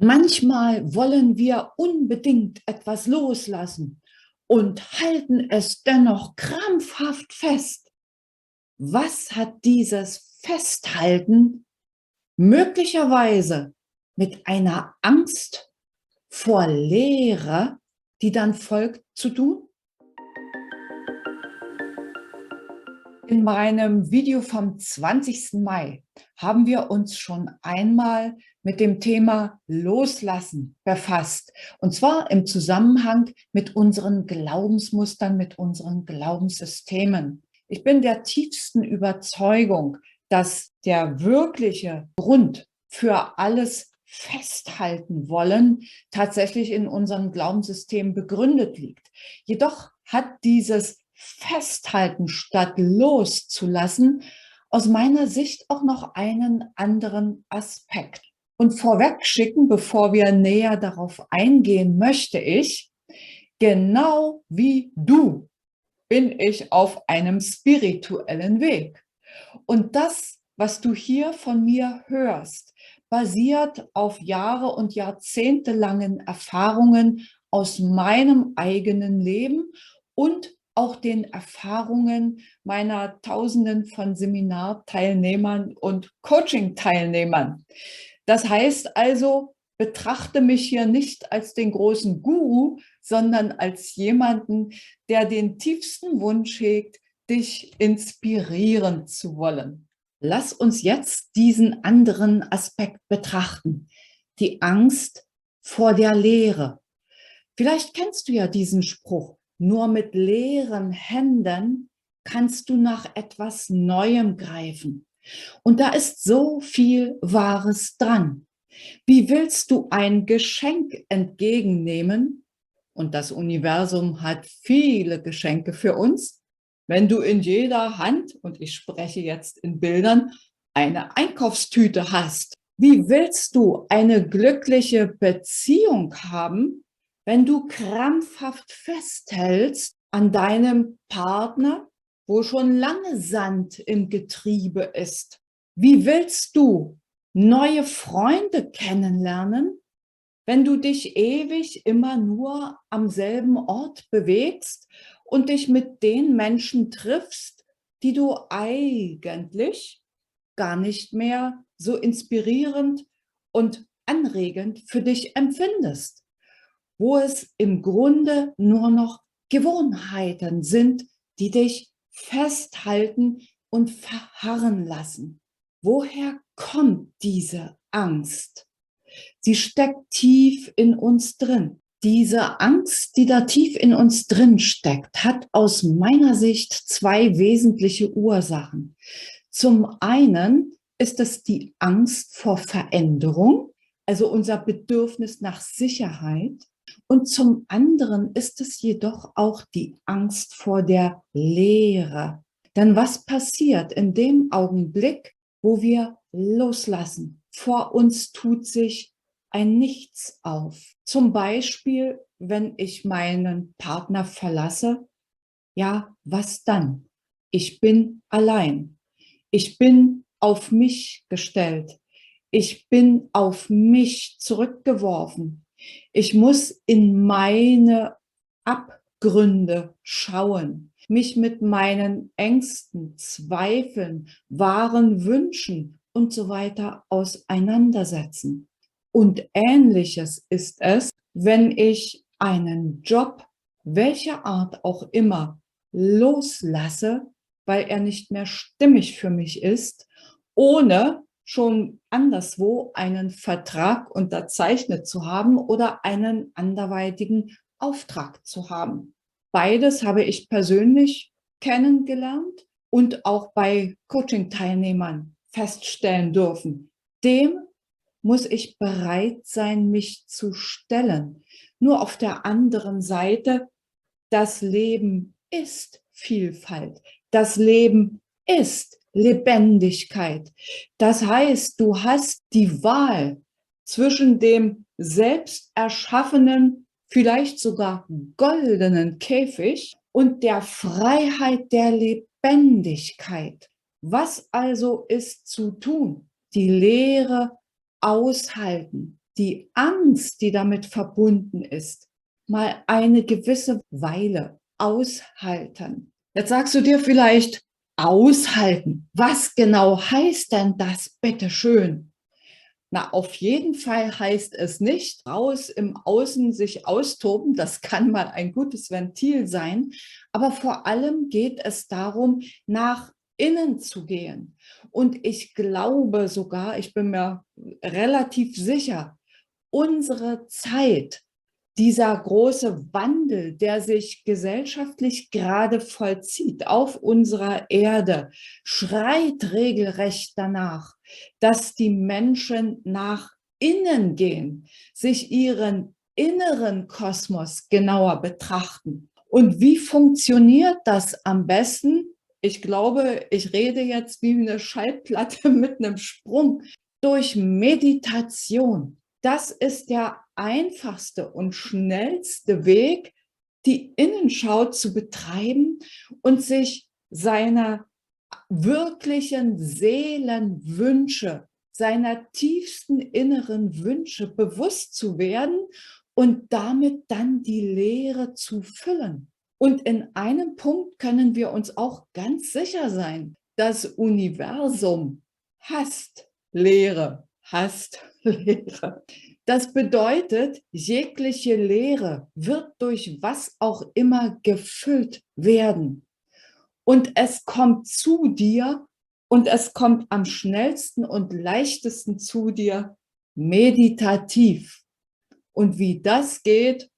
Manchmal wollen wir unbedingt etwas loslassen und halten es dennoch krampfhaft fest. Was hat dieses Festhalten möglicherweise mit einer Angst vor Leere, die dann folgt, zu tun? In meinem Video vom 20. Mai haben wir uns schon einmal mit dem Thema Loslassen befasst. Und zwar im Zusammenhang mit unseren Glaubensmustern, mit unseren Glaubenssystemen. Ich bin der tiefsten Überzeugung, dass der wirkliche Grund für alles festhalten wollen tatsächlich in unserem Glaubenssystem begründet liegt. Jedoch hat dieses Festhalten statt loszulassen aus meiner Sicht auch noch einen anderen Aspekt. Und vorweg schicken, bevor wir näher darauf eingehen, möchte ich, genau wie du bin ich auf einem spirituellen Weg. Und das, was du hier von mir hörst, basiert auf Jahre und jahrzehntelangen Erfahrungen aus meinem eigenen Leben und auch den Erfahrungen meiner Tausenden von Seminarteilnehmern und Coaching-Teilnehmern. Das heißt also, betrachte mich hier nicht als den großen Guru, sondern als jemanden, der den tiefsten Wunsch hegt, dich inspirieren zu wollen. Lass uns jetzt diesen anderen Aspekt betrachten, die Angst vor der Leere. Vielleicht kennst du ja diesen Spruch, nur mit leeren Händen kannst du nach etwas Neuem greifen. Und da ist so viel Wahres dran. Wie willst du ein Geschenk entgegennehmen? Und das Universum hat viele Geschenke für uns, wenn du in jeder Hand, und ich spreche jetzt in Bildern, eine Einkaufstüte hast. Wie willst du eine glückliche Beziehung haben, wenn du krampfhaft festhältst an deinem Partner, wo schon lange Sand im Getriebe ist? Wie willst du neue Freunde kennenlernen, wenn du dich ewig immer nur am selben Ort bewegst und dich mit den Menschen triffst, die du eigentlich gar nicht mehr so inspirierend und anregend für dich empfindest, wo es im Grunde nur noch Gewohnheiten sind, die dich festhalten und verharren lassen. Woher kommt diese Angst? Sie steckt tief in uns drin. Diese Angst, die da tief in uns drin steckt, hat aus meiner Sicht zwei wesentliche Ursachen. Zum einen ist es die Angst vor Veränderung, also unser Bedürfnis nach Sicherheit. Und zum anderen ist es jedoch auch die Angst vor der Leere. Denn was passiert in dem Augenblick, wo wir loslassen? Vor uns tut sich ein Nichts auf. Zum Beispiel, wenn ich meinen Partner verlasse, ja, was dann? Ich bin allein. Ich bin auf mich gestellt. Ich bin auf mich zurückgeworfen. Ich muss in meine Abgründe schauen, mich mit meinen Ängsten, Zweifeln, wahren Wünschen und so weiter auseinandersetzen. Und ähnliches ist es, wenn ich einen Job, welcher Art auch immer, loslasse, weil er nicht mehr stimmig für mich ist, ohne schon anderswo einen Vertrag unterzeichnet zu haben oder einen anderweitigen Auftrag zu haben. Beides habe ich persönlich kennengelernt und auch bei Coaching-Teilnehmern feststellen dürfen. Dem muss ich bereit sein, mich zu stellen. Nur auf der anderen Seite, das Leben ist Vielfalt. Das Leben ist Lebendigkeit. Das heißt, du hast die Wahl zwischen dem selbst erschaffenen, vielleicht sogar goldenen Käfig und der Freiheit der Lebendigkeit. Was also ist zu tun? Die Leere aushalten, die Angst, die damit verbunden ist, mal eine gewisse Weile aushalten. Jetzt sagst du dir vielleicht, aushalten. Was genau heißt denn das, bitteschön? Na, auf jeden Fall heißt es nicht, raus im Außen sich austoben. Das kann mal ein gutes Ventil sein. Aber vor allem geht es darum, nach innen zu gehen. Und ich glaube sogar, ich bin mir relativ sicher, unsere Zeit, dieser große Wandel, der sich gesellschaftlich gerade vollzieht auf unserer Erde, schreit regelrecht danach, dass die Menschen nach innen gehen, sich ihren inneren Kosmos genauer betrachten. Und wie funktioniert das am besten? Ich glaube, ich rede jetzt wie eine Schallplatte mit einem Sprung. Durch Meditation. Das ist der einfachste und schnellste Weg, die Innenschau zu betreiben und sich seiner wirklichen Seelenwünsche, seiner tiefsten inneren Wünsche bewusst zu werden und damit dann die Leere zu füllen. Und in einem Punkt können wir uns auch ganz sicher sein, das Universum hasst Leere, hasst Leere. Das bedeutet, jegliche Leere wird durch was auch immer gefüllt werden. Und es kommt zu dir und es kommt am schnellsten und leichtesten zu dir meditativ. Und wie das geht,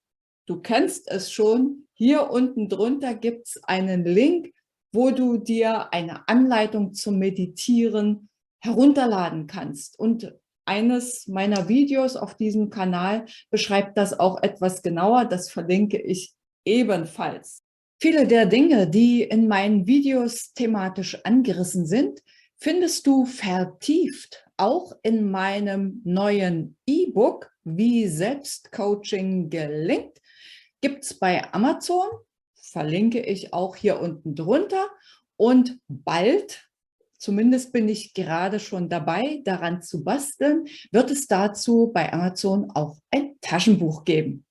du kennst es schon. Hier unten drunter gibt es einen Link, wo du dir eine Anleitung zum Meditieren herunterladen kannst. Und eines meiner Videos auf diesem Kanal beschreibt das auch etwas genauer. Das verlinke ich ebenfalls. Viele der Dinge, die in meinen Videos thematisch angerissen sind, findest du vertieft auch in meinem neuen E-Book, wie Selbstcoaching gelingt. Gibt es bei Amazon, verlinke ich auch hier unten drunter. Und bald, zumindest bin ich gerade schon dabei, daran zu basteln, wird es dazu bei Amazon auch ein Taschenbuch geben.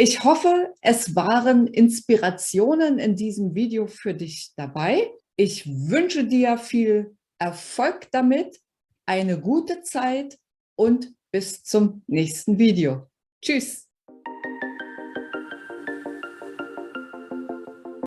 Ich hoffe, es waren Inspirationen in diesem Video für dich dabei. Ich wünsche dir viel Erfolg damit, eine gute Zeit und bis zum nächsten Video. Tschüss.